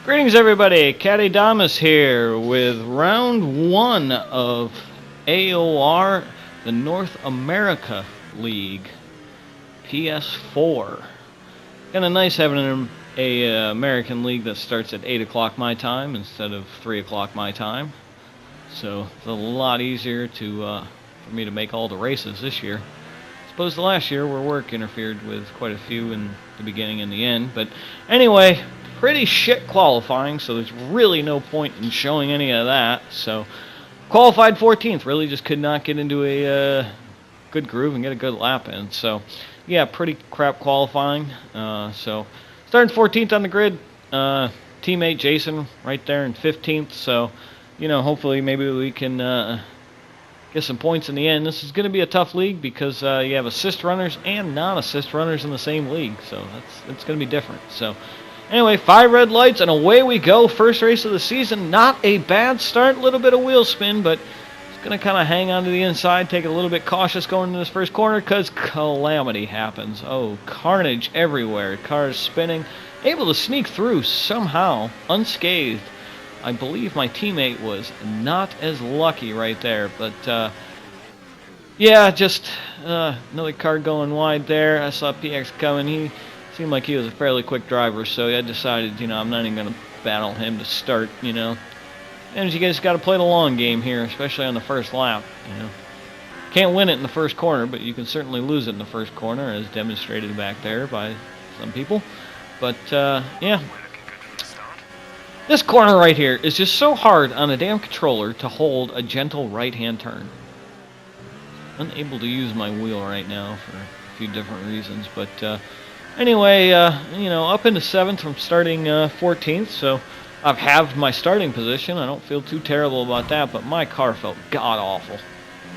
Greetings everybody, Caddy Damas here with round 1 of AOR, the North America League, PS4. Kinda nice having an American League that starts at 8 o'clock my time instead of 3 o'clock my time. So it's a lot easier for me to make all the races this year. I suppose the last year where work interfered with quite a few in the beginning and the end. But anyway, pretty shit qualifying, so there's really no point in showing any of that. So qualified 14th, really just could not get into a good groove and get a good lap in. So yeah, pretty crap qualifying. So starting 14th on the grid, teammate Jason right there in 15th. So you know, hopefully maybe we can get some points in the end. This is going to be a tough league because you have assist runners and non-assist runners in the same league, so it's going to be different. So anyway, 5 red lights and away we go. First race of the season. Not a bad start. A little bit of wheel spin, but it's going to kind of hang on to the inside, take it a little bit cautious going into this first corner because calamity happens. Oh, carnage everywhere. Cars spinning, able to sneak through somehow unscathed. I believe my teammate was not as lucky right there, but yeah, just another car going wide there. I saw PX coming. He seemed like he was a fairly quick driver, so I decided, you know, I'm not even going to battle him to start, you know. And you guys got to play the long game here, especially on the first lap, you know. Can't win it in the first corner, but you can certainly lose it in the first corner, as demonstrated back there by some people. But yeah. This corner right here is just so hard on a damn controller to hold a gentle right-hand turn. Unable to use my wheel right now for a few different reasons, but anyway, you know, up into 7th from starting 14th, so I've halved my starting position. I don't feel too terrible about that, but my car felt god-awful.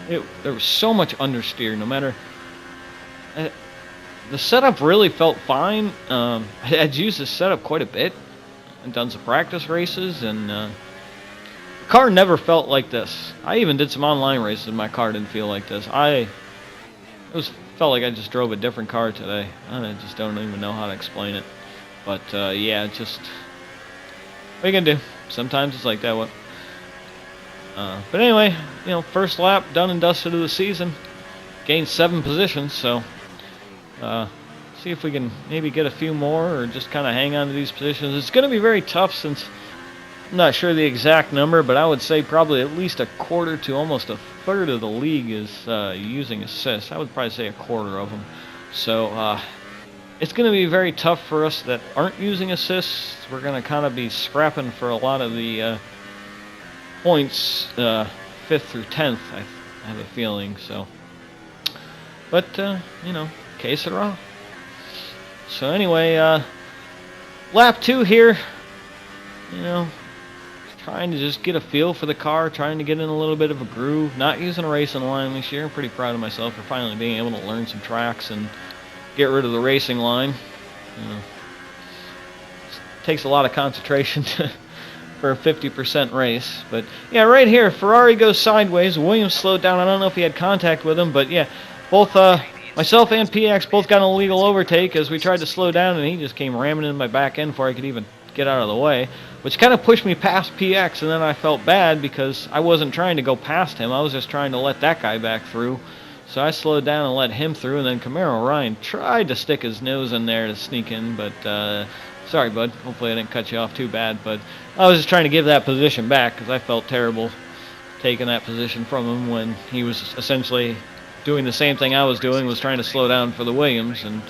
There was so much understeer, no matter... the setup really felt fine. I'd used this setup quite a bit. And done some practice races, and the car never felt like this. I even did some online races and my car didn't feel like this. Felt like I just drove a different car today. I just don't even know how to explain it. But yeah, just what are you gonna do? Sometimes it's like that. But anyway, you know, first lap done and dusted of the season. Gained 7 positions, so see if we can maybe get a few more or just kind of hang on to these positions. It's going to be very tough since I'm not sure the exact number, but I would say probably at least a quarter to almost a third of the league is using assists. I would probably say a quarter of them. So it's going to be very tough for us that aren't using assists. We're going to kind of be scrapping for a lot of the points 5th through 10th, I have a feeling. So, but you know, que sera. So anyway, lap 2 here, you know, trying to just get a feel for the car, trying to get in a little bit of a groove, not using a racing line this year. I'm pretty proud of myself for finally being able to learn some tracks and get rid of the racing line. You know, it takes a lot of concentration for a 50% race. But yeah, right here, Ferrari goes sideways. Williams slowed down. I don't know if he had contact with him, but yeah, both myself and PX both got an illegal overtake as we tried to slow down, and he just came ramming in my back end before I could even get out of the way, which kind of pushed me past PX, and then I felt bad because I wasn't trying to go past him. I was just trying to let that guy back through. So I slowed down and let him through, and then Camaro Ryan tried to stick his nose in there to sneak in, but sorry, bud. Hopefully I didn't cut you off too bad, but I was just trying to give that position back because I felt terrible taking that position from him when he was essentially doing the same thing I was doing, was trying to slow down for the Williams, and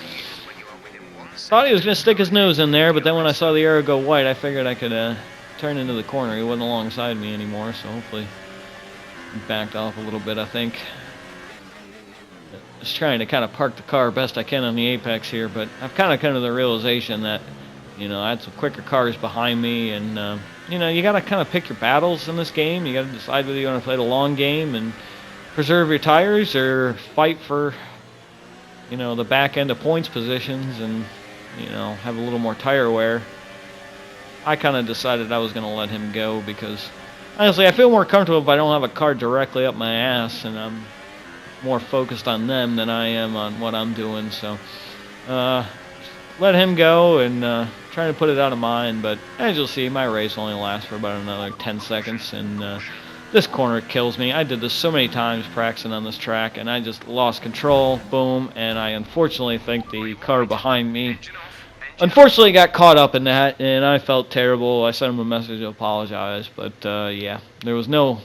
thought he was going to stick his nose in there, but then when I saw the arrow go white, I figured I could turn into the corner. He wasn't alongside me anymore, so hopefully he backed off a little bit, I think. Just trying to kind of park the car best I can on the apex here, but I've kind of come to the realization that, you know, I had some quicker cars behind me, and, you know, you got to kind of pick your battles in this game. You got to decide whether you want to play the long game and preserve your tires or fight for, you know, the back end of points positions and, you know, have a little more tire wear. I kind of decided I was going to let him go because, honestly, I feel more comfortable if I don't have a car directly up my ass and I'm more focused on them than I am on what I'm doing. So, let him go and trying to put it out of mind. But as you'll see, my race only lasts for about another 10 seconds, and this corner kills me. I did this so many times practicing on this track, and I just lost control. Boom, and I unfortunately think the car behind me unfortunately got caught up in that, and I felt terrible. I sent him a message to apologize, but yeah, there was no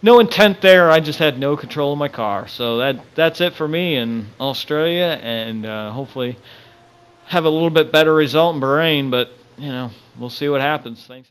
intent there. I just had no control of my car. So that's it for me in Australia, and hopefully have a little bit better result in Bahrain, but we'll see what happens. Thanks.